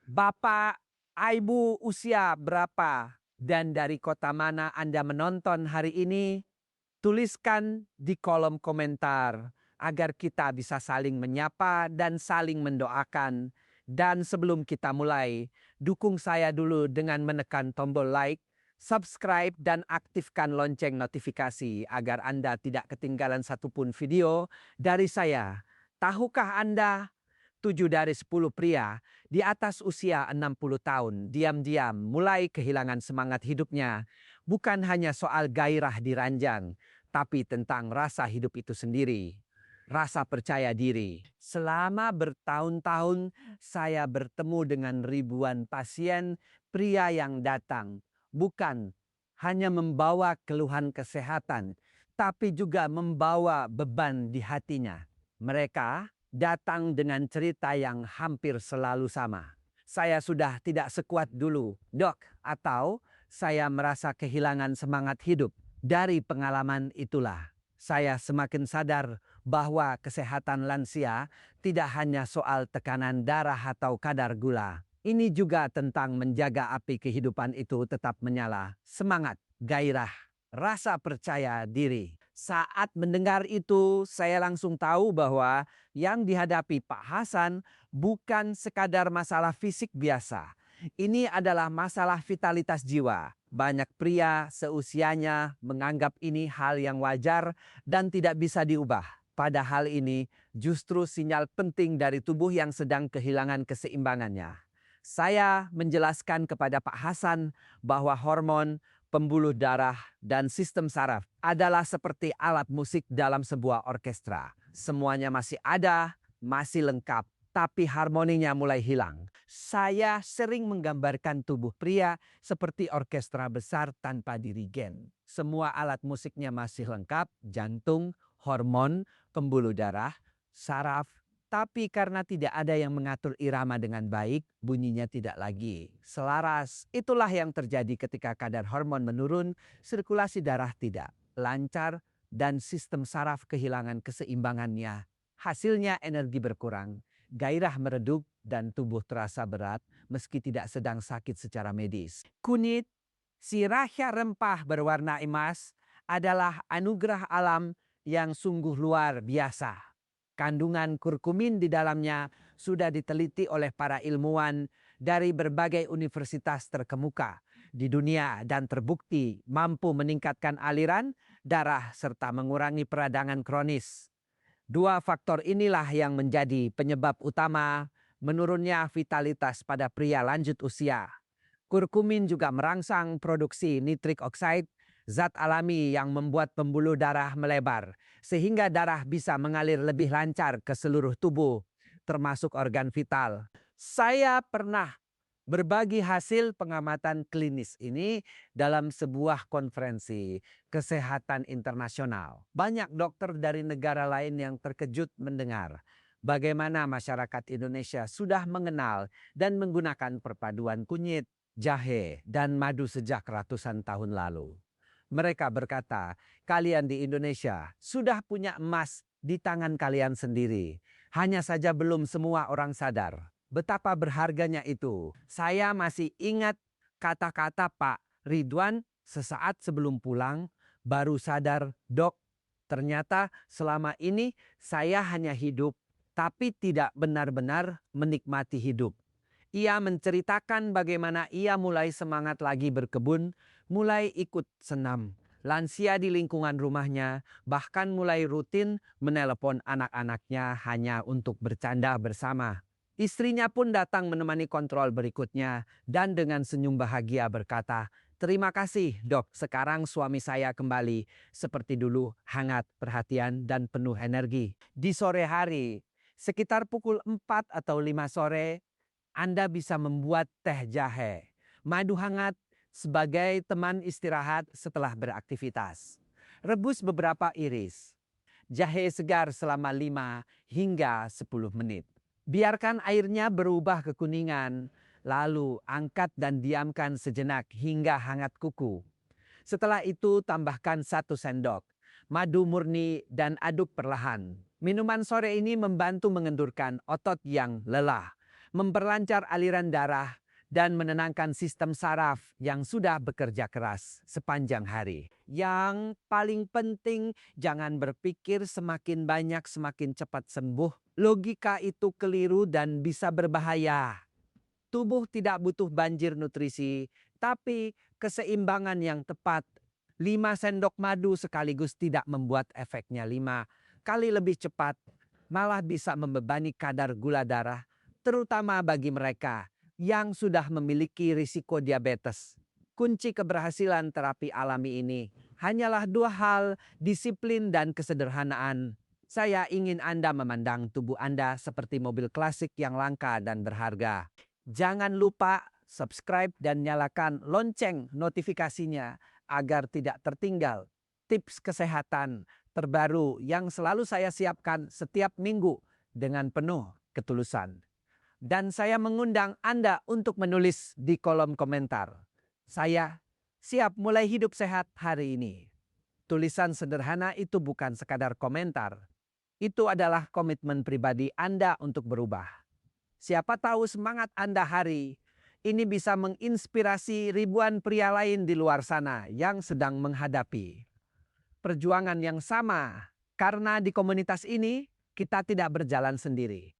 Bapak, Ibu usia berapa dan dari kota mana Anda menonton hari ini? Tuliskan di kolom komentar agar kita bisa saling menyapa dan saling mendoakan. Dan sebelum kita mulai, dukung saya dulu dengan menekan tombol like, subscribe, dan aktifkan lonceng notifikasi agar Anda tidak ketinggalan satupun video dari saya. Tahukah Anda 7 dari 10 pria di atas usia 60 tahun diam-diam mulai kehilangan semangat hidupnya. Bukan hanya soal gairah di ranjang, tapi tentang rasa hidup itu sendiri. Rasa percaya diri. Selama bertahun-tahun saya bertemu dengan ribuan pasien pria yang datang. Bukan hanya membawa keluhan kesehatan, tapi juga membawa beban di hatinya. Mereka datang dengan cerita yang hampir selalu sama. Saya sudah tidak sekuat dulu, dok, atau saya merasa kehilangan semangat hidup. Dari pengalaman itulah, saya semakin sadar bahwa kesehatan lansia tidak hanya soal tekanan darah atau kadar gula. Ini juga tentang menjaga api kehidupan itu tetap menyala. Semangat, gairah, rasa percaya diri. Saat mendengar itu, saya langsung tahu bahwa yang dihadapi Pak Hasan bukan sekadar masalah fisik biasa. Ini adalah masalah vitalitas jiwa. Banyak pria seusianya menganggap ini hal yang wajar dan tidak bisa diubah. Padahal ini justru sinyal penting dari tubuh yang sedang kehilangan keseimbangannya. Saya menjelaskan kepada Pak Hasan bahwa hormon, pembuluh darah, dan sistem saraf adalah seperti alat musik dalam sebuah orkestra. Semuanya masih ada, masih lengkap, tapi harmoninya mulai hilang. Saya sering menggambarkan tubuh pria seperti orkestra besar tanpa dirigen. Semua alat musiknya masih lengkap, jantung, hormon, pembuluh darah, saraf, tapi karena tidak ada yang mengatur irama dengan baik, bunyinya tidak lagi selaras. Itulah yang terjadi ketika kadar hormon menurun, sirkulasi darah tidak lancar, dan sistem saraf kehilangan keseimbangannya. Hasilnya energi berkurang, gairah meredup, dan tubuh terasa berat meski tidak sedang sakit secara medis. Kunyit, si rahasia rempah berwarna emas, adalah anugerah alam yang sungguh luar biasa. Kandungan kurkumin di dalamnya sudah diteliti oleh para ilmuwan dari berbagai universitas terkemuka di dunia dan terbukti mampu meningkatkan aliran darah serta mengurangi peradangan kronis. Dua faktor inilah yang menjadi penyebab utama menurunnya vitalitas pada pria lanjut usia. Kurkumin juga merangsang produksi nitrik oxide, zat alami yang membuat pembuluh darah melebar, sehingga darah bisa mengalir lebih lancar ke seluruh tubuh, termasuk organ vital. Saya pernah berbagi hasil pengamatan klinis ini dalam sebuah konferensi kesehatan internasional. Banyak dokter dari negara lain yang terkejut mendengar bagaimana masyarakat Indonesia sudah mengenal dan menggunakan perpaduan kunyit, jahe, dan madu sejak ratusan tahun lalu. Mereka berkata, kalian di Indonesia sudah punya emas di tangan kalian sendiri. Hanya saja belum semua orang sadar betapa berharganya itu. Saya masih ingat kata-kata Pak Ridwan sesaat sebelum pulang, baru sadar, dok, ternyata selama ini saya hanya hidup, tapi tidak benar-benar menikmati hidup. Ia menceritakan bagaimana ia mulai semangat lagi berkebun, mulai ikut senam. Lansia di lingkungan rumahnya bahkan mulai rutin menelepon anak-anaknya hanya untuk bercanda bersama. Istrinya pun datang menemani kontrol berikutnya dan dengan senyum bahagia berkata, "Terima kasih dok, sekarang suami saya kembali seperti dulu, hangat, perhatian, dan penuh energi." Di sore hari, sekitar pukul 4 atau 5 sore, Anda bisa membuat teh jahe, madu hangat sebagai teman istirahat setelah beraktivitas. Rebus beberapa iris. Jahe segar selama 5 hingga 10 menit. Biarkan airnya berubah kekuningan, lalu angkat dan diamkan sejenak hingga hangat kuku. Setelah itu tambahkan 1 sendok madu murni dan aduk perlahan. Minuman sore ini membantu mengendurkan otot yang lelah, memperlancar aliran darah, dan menenangkan sistem saraf yang sudah bekerja keras sepanjang hari. Yang paling penting, jangan berpikir semakin banyak semakin cepat sembuh. Logika itu keliru dan bisa berbahaya. Tubuh tidak butuh banjir nutrisi, tapi keseimbangan yang tepat. 5 sendok madu sekaligus tidak membuat efeknya 5 kali lebih cepat, malah bisa membebani kadar gula darah, terutama bagi mereka yang sudah memiliki risiko diabetes. Kunci keberhasilan terapi alami ini hanyalah 2 hal, disiplin dan kesederhanaan. Saya ingin Anda memandang tubuh Anda seperti mobil klasik yang langka dan berharga. Jangan lupa subscribe dan nyalakan lonceng notifikasinya agar tidak tertinggal tips kesehatan terbaru yang selalu saya siapkan setiap minggu dengan penuh ketulusan. Dan saya mengundang Anda untuk menulis di kolom komentar. Saya siap mulai hidup sehat hari ini. Tulisan sederhana itu bukan sekadar komentar. Itu adalah komitmen pribadi Anda untuk berubah. Siapa tahu semangat Anda hari ini bisa menginspirasi ribuan pria lain di luar sana yang sedang menghadapi perjuangan yang sama. Karena di komunitas ini kita tidak berjalan sendiri.